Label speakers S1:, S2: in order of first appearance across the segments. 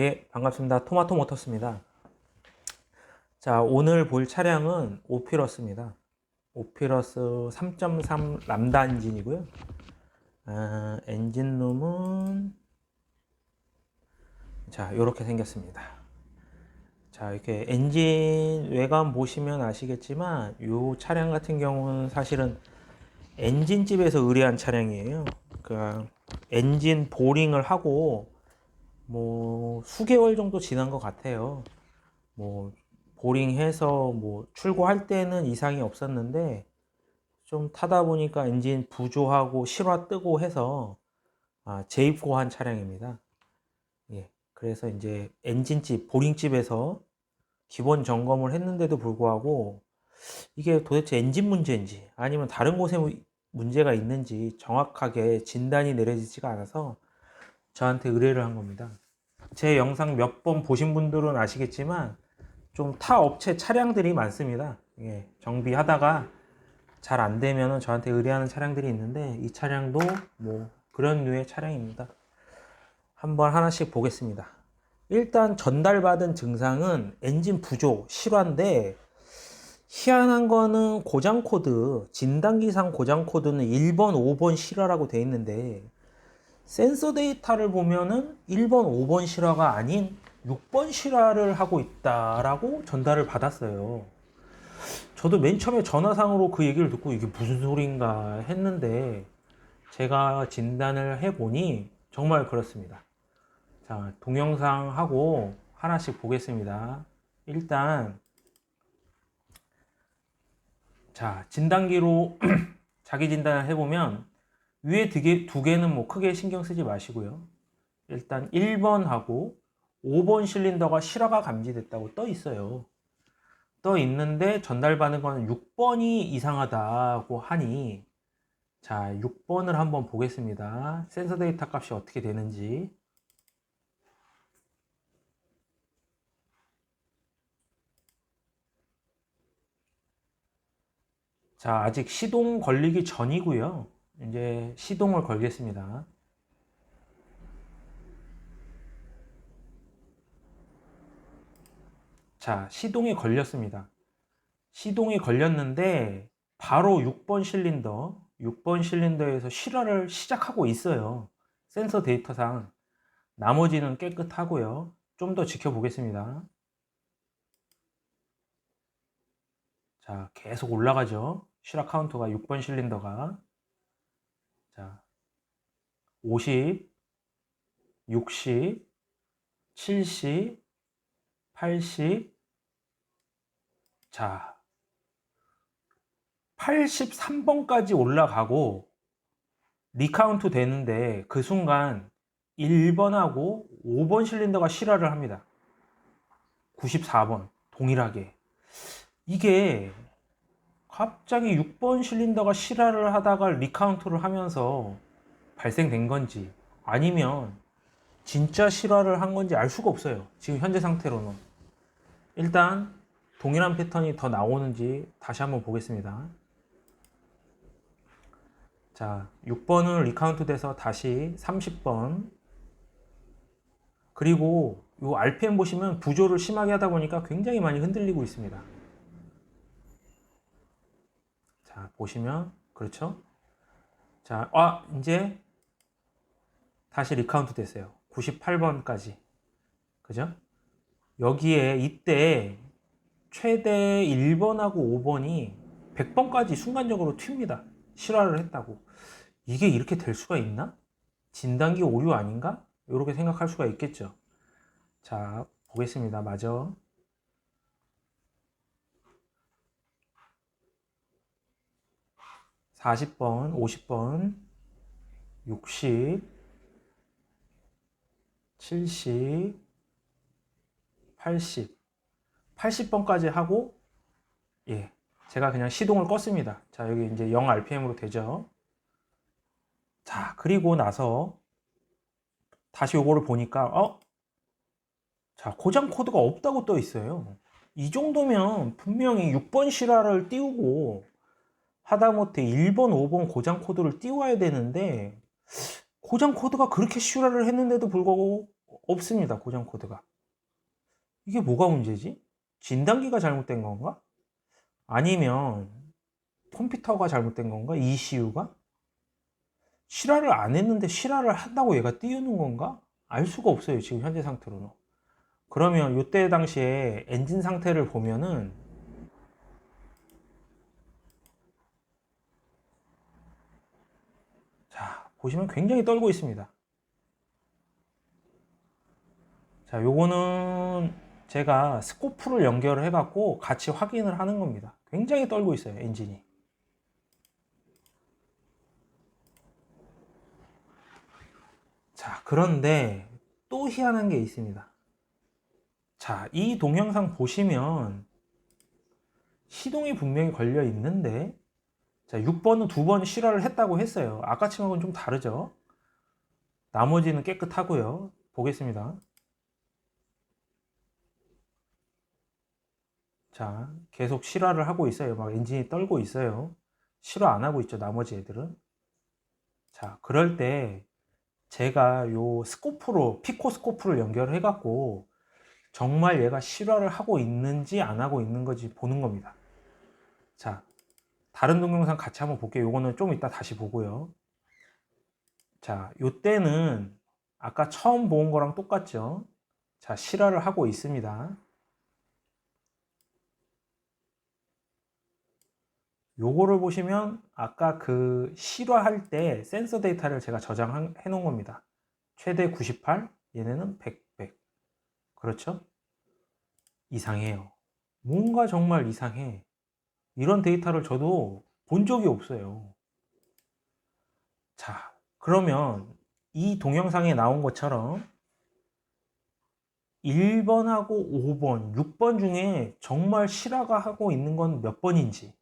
S1: 예, 반갑습니다. 토마토 모터스입니다. 자, 오늘 볼 차량은 오피러스입니다. 오피러스 3.3 람다 엔진이고요. 엔진룸은 자, 이렇게 생겼습니다. 자, 이렇게 엔진 외관 보시면 아시겠지만 이 차량 같은 경우는 사실은 엔진집에서 의뢰한 차량이에요. 그러니까 엔진 보링을 하고 뭐 수개월 정도 지난 것 같아요. 뭐 보링해서 뭐 출고할 때는 이상이 없었는데 좀 타다 보니까 엔진 부조하고 실화 뜨고 해서 재입고한 차량입니다. 예, 그래서 이제 엔진집 보링집에서 기본 점검을 했는데도 불구하고 이게 도대체 엔진 문제인지 아니면 다른 곳에 문제가 있는지 정확하게 진단이 내려지지가 않아서 저한테 의뢰를 한 겁니다. 제 영상 몇 번 보신 분들은 아시겠지만 좀 타 업체 차량들이 많습니다. 예, 정비하다가 잘 안 되면 저한테 의뢰하는 차량들이 있는데 이 차량도 뭐 그런 류의 차량입니다. 한번 하나씩 보겠습니다. 일단 전달받은 증상은 엔진 부조 실화인데 희한한 거는 고장 코드, 진단기상 고장 코드는 1번, 5번 실화라고 되어 있는데 센서 데이터를 보면은 1번, 5번 실화가 아닌 6번 실화를 하고 있다라고 전달을 받았어요. 저도 맨 처음에 전화상으로 그 얘기를 듣고 이게 무슨 소린가 했는데 제가 진단을 해보니 정말 그렇습니다. 자, 동영상하고 하나씩 보겠습니다. 일단 자, 진단기로 자기 진단을 해보면 위에 두 개는 뭐 크게 신경 쓰지 마시고요. 일단 1번하고 5번 실린더가 실화가 감지됐다고 떠 있어요. 떠 있는데 전달받는 거는 6번이 이상하다고 하니 자, 6번을 한번 보겠습니다. 센서 데이터 값이 어떻게 되는지. 자, 아직 시동 걸리기 전이고요. 이제 시동을 걸겠습니다. 자, 시동이 걸렸습니다. 시동이 걸렸는데 바로 6번 실린더에서 실화를 시작하고 있어요. 센서 데이터상. 나머지는 깨끗하고요. 좀 더 지켜보겠습니다. 자, 계속 올라가죠. 실화 카운터가 6번 실린더가. 자, 50, 60, 70, 80. 자, 83번까지 올라가고 리카운트 되는데 그 순간 1번하고 5번 실린더가 실화를 합니다. 94번 동일하게. 이게 갑자기 6번 실린더가 실화를 하다가 리카운트를 하면서 발생된 건지 아니면 진짜 실화를 한 건지 알 수가 없어요. 지금 현재 상태로는. 일단 동일한 패턴이 더 나오는지 다시 한번 보겠습니다. 자, 6번은 리카운트 돼서 다시 30번. 그리고 이 RPM 보시면 부조를 심하게 하다 보니까 굉장히 많이 흔들리고 있습니다. 자, 보시면 그렇죠? 자, 이제 다시 리카운트 됐어요. 98번까지. 그죠? 여기에 이때 최대 1번하고 5번이 100번까지 순간적으로 튑니다. 실화를 했다고. 이게 이렇게 될 수가 있나? 진단기 오류 아닌가? 이렇게 생각할 수가 있겠죠. 자, 보겠습니다. 맞아. 40번, 50번, 60, 70, 80, 80번까지 하고, 예, 제가 그냥 시동을 껐습니다. 자, 여기 이제 0 RPM으로 되죠. 자, 그리고 나서 다시 요거를 보니까, 자, 고장 코드가 없다고 떠 있어요. 이 정도면 분명히 6번 실화를 띄우고 하다못해 1번, 5번 고장 코드를 띄워야 되는데 고장 코드가 그렇게 실화를 했는데도 불구하고 없습니다. 고장 코드가. 이게 뭐가 문제지? 진단기가 잘못된 건가? 아니면 컴퓨터가 잘못된 건가? ECU가? 실화를 안 했는데 실화를 한다고 얘가 띄우는 건가? 알 수가 없어요. 지금 현재 상태로는. 그러면 이때 당시에 엔진 상태를 보면은 자, 보시면 굉장히 떨고 있습니다. 자, 요거는 제가 스코프를 연결을 해갖고 같이 확인을 하는 겁니다. 굉장히 떨고 있어요, 엔진이. 자, 그런데 또 희한한 게 있습니다. 자, 이 동영상 보시면 시동이 분명히 걸려 있는데, 자, 6번은 2번 실화를 했다고 했어요. 아까 층하고는 좀 다르죠? 나머지는 깨끗하고요. 보겠습니다. 자, 계속 실화를 하고 있어요. 막 엔진이 떨고 있어요. 실화 안 하고 있죠, 나머지 애들은. 자, 그럴 때 제가 요 스코프로, 피코 스코프를 연결해 갖고 정말 얘가 실화를 하고 있는지 안 하고 있는 건지 보는 겁니다. 자, 다른 동영상 같이 한번 볼게요. 요거는 좀 이따 다시 보고요. 자, 요때는 아까 처음 본 거랑 똑같죠? 자, 실화를 하고 있습니다. 요거를 보시면 아까 그 실화할 때 센서 데이터를 제가 저장해 놓은 겁니다. 최대 98, 얘네는 100, 100. 그렇죠? 이상해요. 뭔가 정말 이상해. 이런 데이터를 저도 본 적이 없어요. 자, 그러면 이 동영상에 나온 것처럼 1번하고 5번, 6번 중에 정말 실화가 하고 있는 건 몇 번인지.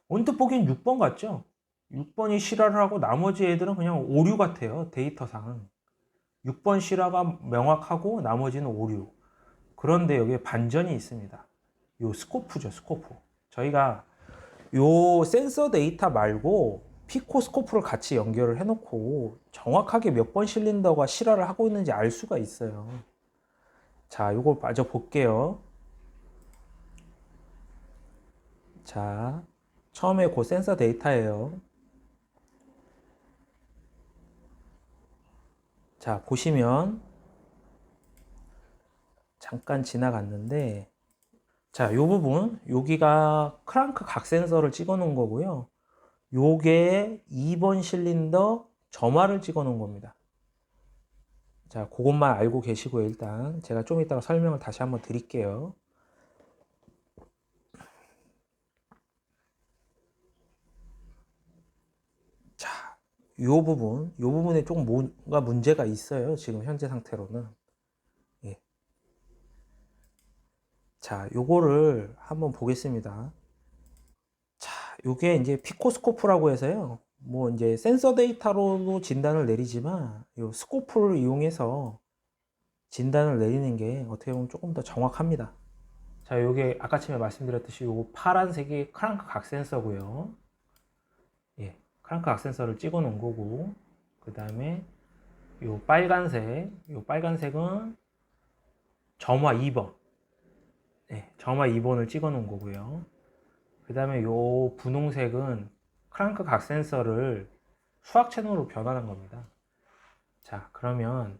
S1: 언뜻 보기엔 6번 같죠? 6번이 실화를 하고 나머지 애들은 그냥 오류 같아요. 데이터상. 6번 실화가 명확하고 나머지는 오류. 그런데 여기에 반전이 있습니다. 요 스코프죠, 스코프. 저희가 요 센서 데이터 말고 피코 스코프를 같이 연결을 해놓고 정확하게 몇 번 실린더가 실화를 하고 있는지 알 수가 있어요. 자, 요걸 마저 볼게요. 자, 처음에 그 센서 데이터예요. 자, 보시면 잠깐 지나갔는데, 자, 요 부분, 여기가 크랑크 각 센서를 찍어 놓은 거고요. 요게 2번 실린더 점화를 찍어 놓은 겁니다. 자, 그것만 알고 계시고요. 일단 제가 좀 이따가 설명을 다시 한번 드릴게요. 자, 요 부분에 조금 뭔가 문제가 있어요. 지금 현재 상태로는. 예. 자, 요거를 한번 보겠습니다. 자, 요게 이제 피코스코프라고 해서요. 뭐 이제 센서 데이터로도 진단을 내리지만 요 스코프를 이용해서 진단을 내리는 게 어떻게 보면 조금 더 정확합니다. 자, 요게 아까 전에 말씀드렸듯이 요거 파란색이 크랑크 각 센서고요. 예, 크랑크 각 센서를 찍어 놓은 거고, 그 다음에 요 빨간색은 점화 2번. 예, 점화 2번을 찍어 놓은 거고요. 그 다음에 요 분홍색은 크랑크 각 센서를 수학 채널로 변환한 겁니다. 자, 그러면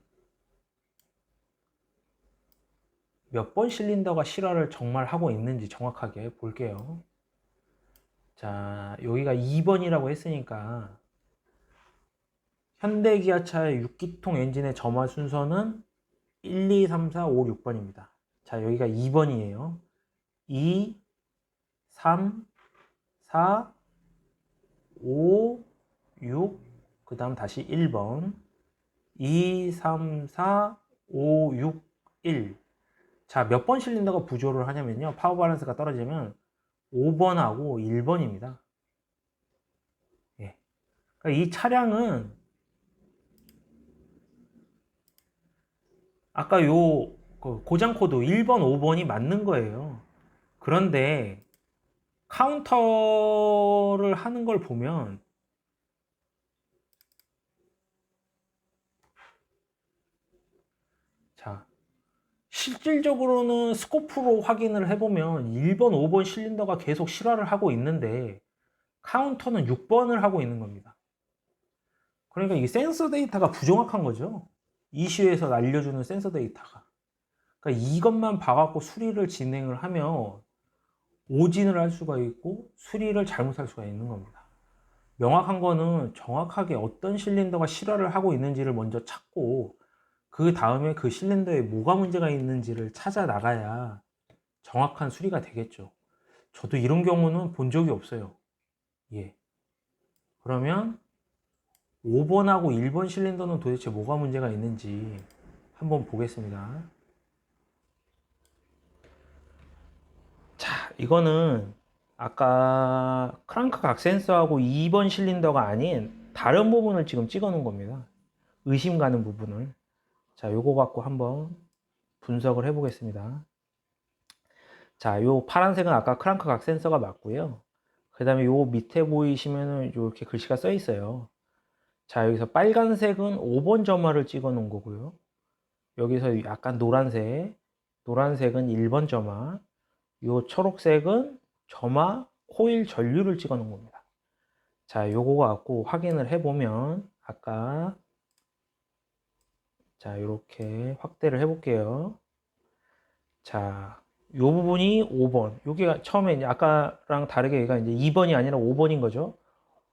S1: 몇 번 실린더가 실화를 정말 하고 있는지 정확하게 볼게요. 자, 여기가 2번이라고 했으니까 현대기아차의 6기통 엔진의 점화 순서는 1, 2, 3, 4, 5, 6번입니다. 자, 여기가 2번이에요. 2, 3, 4, 5, 6, 그 다음 다시 1번. 2, 3, 4, 5, 6, 1. 자, 몇 번 실린더가 부조를 하냐면요. 파워 밸런스가 떨어지면 5번하고 1번입니다. 예. 그러니까 이 차량은 아까 요 고장 코드 1번, 5번이 맞는 거예요. 그런데 카운터를 하는 걸 보면 실질적으로는 스코프로 확인을 해보면 1번, 5번 실린더가 계속 실화를 하고 있는데 카운터는 6번을 하고 있는 겁니다. 그러니까 이게 센서 데이터가 부정확한 거죠. 이슈에서 알려주는 센서 데이터가. 그러니까 이것만 봐갖고 수리를 진행을 하면 오진을 할 수가 있고 수리를 잘못할 수가 있는 겁니다. 명확한 거는 정확하게 어떤 실린더가 실화를 하고 있는지를 먼저 찾고 그 다음에 그 실린더에 뭐가 문제가 있는지를 찾아 나가야 정확한 수리가 되겠죠. 저도 이런 경우는 본 적이 없어요. 예. 그러면 5번하고 1번 실린더는 도대체 뭐가 문제가 있는지 한번 보겠습니다. 자, 이거는 아까 크랑크 각 센서하고 2번 실린더가 아닌 다른 부분을 지금 찍어 놓은 겁니다. 의심 가는 부분을. 자, 요거 갖고 한번 분석을 해 보겠습니다. 자, 요 파란색은 아까 크랑크 각 센서가 맞고요. 그 다음에 요 밑에 보이시면은 이렇게 글씨가 써 있어요. 자, 여기서 빨간색은 5번 점화를 찍어 놓은 거고요. 여기서 약간 노란색은 1번 점화, 요 초록색은 점화 코일 전류를 찍어 놓은 겁니다. 자, 요거 갖고 확인을 해 보면 아까 자, 이렇게 확대를 해 볼게요. 자, 요 부분이 5번. 여기가 처음에 이제 아까랑 다르게 얘가 이제 2번이 아니라 5번인 거죠.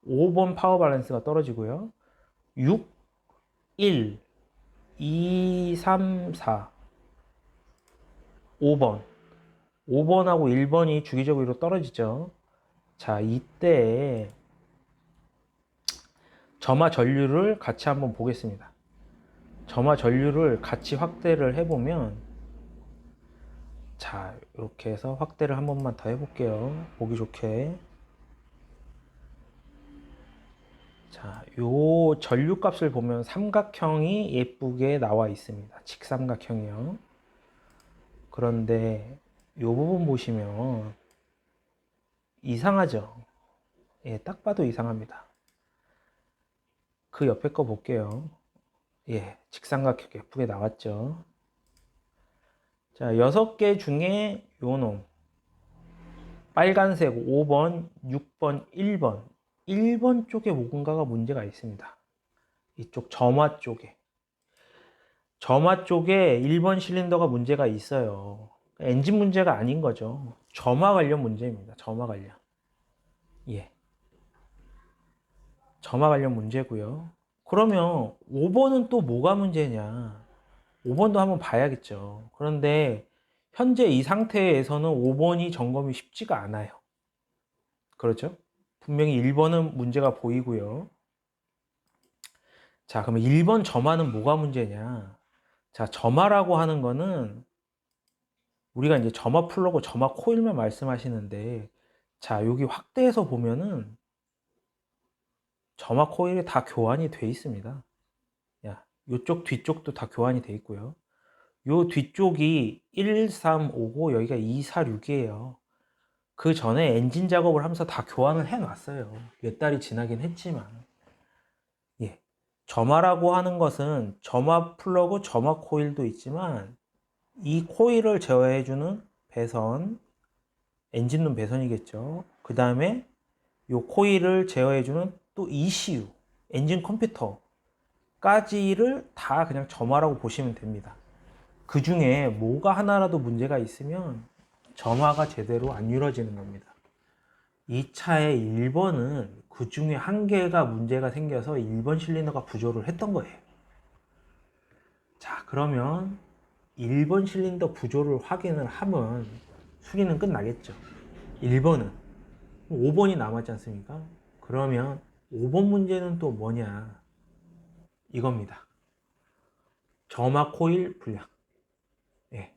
S1: 5번 파워 밸런스가 떨어지고요. 6, 1, 2, 3, 4, 5번. 5번하고 1번이 주기적으로 떨어지죠. 자, 이때 점화 전류를 같이 한번 보겠습니다. 점화 전류를 같이 확대를 해보면 자, 이렇게 해서 확대를 한 번만 더 해볼게요. 보기 좋게. 자, 요 전류 값을 보면 삼각형이 예쁘게 나와 있습니다. 직삼각형이요. 그런데 요 부분 보시면 이상하죠? 예, 딱 봐도 이상합니다. 그 옆에 거 볼게요. 예, 직삼각형 예쁘게 나왔죠? 자, 6개 중에 요 놈. 빨간색 5번, 6번, 1번. 1번 쪽에 뭔가가 문제가 있습니다. 이쪽 점화 쪽에. 점화 쪽에 1번 실린더가 문제가 있어요. 엔진 문제가 아닌 거죠. 점화 관련 문제입니다. 점화 관련. 예. 점화 관련 문제고요. 그러면 5번은 또 뭐가 문제냐? 5번도 한번 봐야겠죠. 그런데 현재 이 상태에서는 5번이 점검이 쉽지가 않아요. 그렇죠? 분명히 1번은 문제가 보이고요. 자, 그러면 1번 점화는 뭐가 문제냐? 자, 점화라고 하는 거는 우리가 이제 점화 플러그, 점화 코일만 말씀하시는데 자, 여기 확대해서 보면은 점화 코일이 다 교환이 돼 있습니다. 야, 요쪽 뒤쪽도 다 교환이 돼 있고요. 요 뒤쪽이 1359, 여기가 246이에요. 그 전에 엔진 작업을 하면서 다 교환을 해 놨어요. 몇 달이 지나긴 했지만. 예. 점화라고 하는 것은 점화 플러그, 점화 코일도 있지만 이 코일을 제어해주는 배선, 엔진룸 배선이겠죠. 그 다음에 이 코일을 제어해주는 또 ECU, 엔진 컴퓨터까지를 다 그냥 점화라고 보시면 됩니다. 그 중에 뭐가 하나라도 문제가 있으면 점화가 제대로 안 이루어지는 겁니다. 이 차의 1번은 그 중에 한 개가 문제가 생겨서 1번 실린더가 부조를 했던 거예요. 자, 그러면 1번 실린더 부조를 확인을 하면 수리는 끝나겠죠. 1번은 5번이 남았지 않습니까? 그러면 5번 문제는 또 뭐냐? 이겁니다. 점화 코일 불량. 예.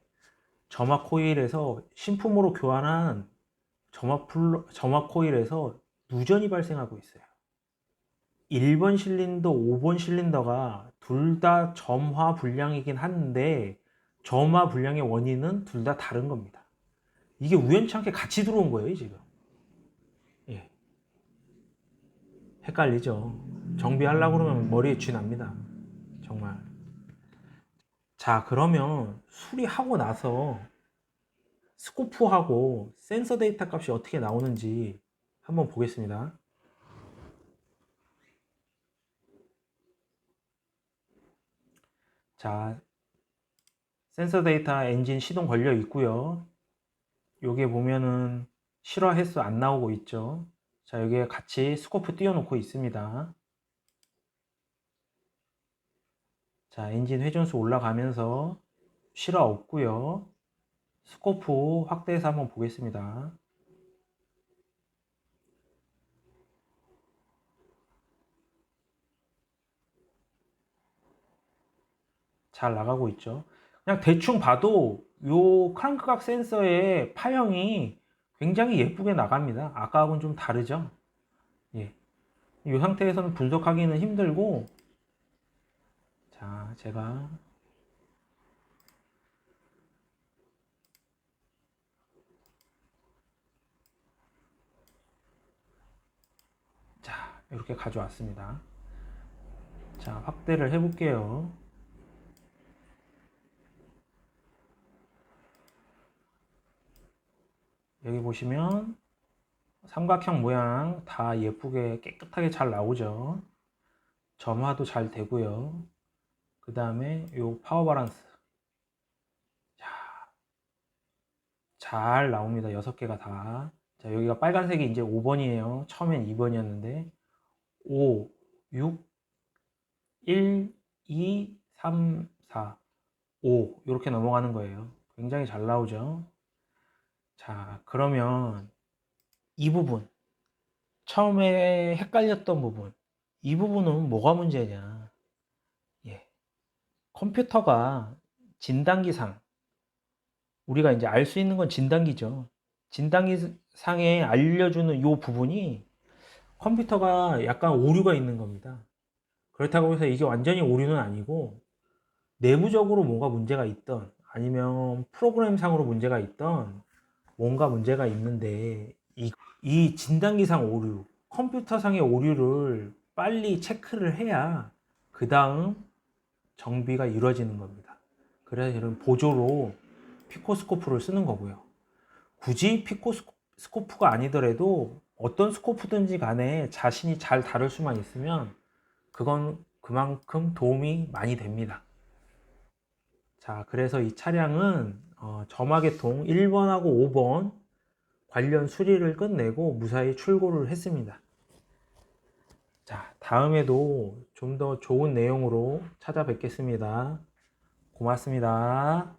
S1: 점화 코일에서 신품으로 교환한 점화 코일에서 누전이 발생하고 있어요. 1번 실린더, 5번 실린더가 둘 다 점화 불량이긴 한데 점화 불량의 원인은 둘 다 다른 겁니다. 이게 우연찮게 같이 들어온 거예요, 지금. 예. 헷갈리죠. 정비하려고 그러면 머리에 쥐 납니다. 정말. 자, 그러면 수리하고 나서 스코프하고 센서 데이터 값이 어떻게 나오는지 한번 보겠습니다. 자, 센서 데이터 엔진 시동 걸려 있고요. 여기에 보면은 실화 횟수 안 나오고 있죠. 자, 여기에 같이 스코프 띄워놓고 있습니다. 자, 엔진 회전수 올라가면서 실화 없고요. 스코프 확대해서 한번 보겠습니다. 잘 나가고 있죠. 그냥 대충 봐도 요 크랑크각 센서의 파형이 굉장히 예쁘게 나갑니다. 아까하고는 좀 다르죠. 예. 이 상태에서는 분석하기는 힘들고, 자, 제가 자, 이렇게 가져왔습니다. 자, 확대를 해볼게요. 여기 보시면 삼각형 모양 다 예쁘게 깨끗하게 잘 나오죠. 점화도 잘 되고요. 그 다음에 요 파워 바란스 잘 나옵니다. 6개가 다. 자, 여기가 빨간색이 이제 5번이에요. 처음엔 2번이었는데 5, 6, 1, 2, 3, 4, 5 이렇게 넘어가는 거예요. 굉장히 잘 나오죠. 자, 그러면 이 부분 처음에 헷갈렸던 부분 이 부분은 뭐가 문제냐? 예. 컴퓨터가 진단기상 우리가 이제 알 수 있는 건 진단기죠. 진단기상에 알려주는 이 부분이 컴퓨터가 약간 오류가 있는 겁니다. 그렇다고 해서 이게 완전히 오류는 아니고 내부적으로 뭔가 문제가 있던 아니면 프로그램상으로 문제가 있던 뭔가 문제가 있는데 이 진단기상 오류, 컴퓨터상의 오류를 빨리 체크를 해야 그 다음 정비가 이루어지는 겁니다. 그래서 이런 보조로 피코스코프를 쓰는 거고요. 굳이 피코스코프가 아니더라도 어떤 스코프든지 간에 자신이 잘 다룰 수만 있으면 그건 그만큼 도움이 많이 됩니다. 자, 그래서 이 차량은 점화계통 1번하고 5번 관련 수리를 끝내고 무사히 출고를 했습니다. 자, 다음에도 좀 더 좋은 내용으로 찾아뵙겠습니다. 고맙습니다.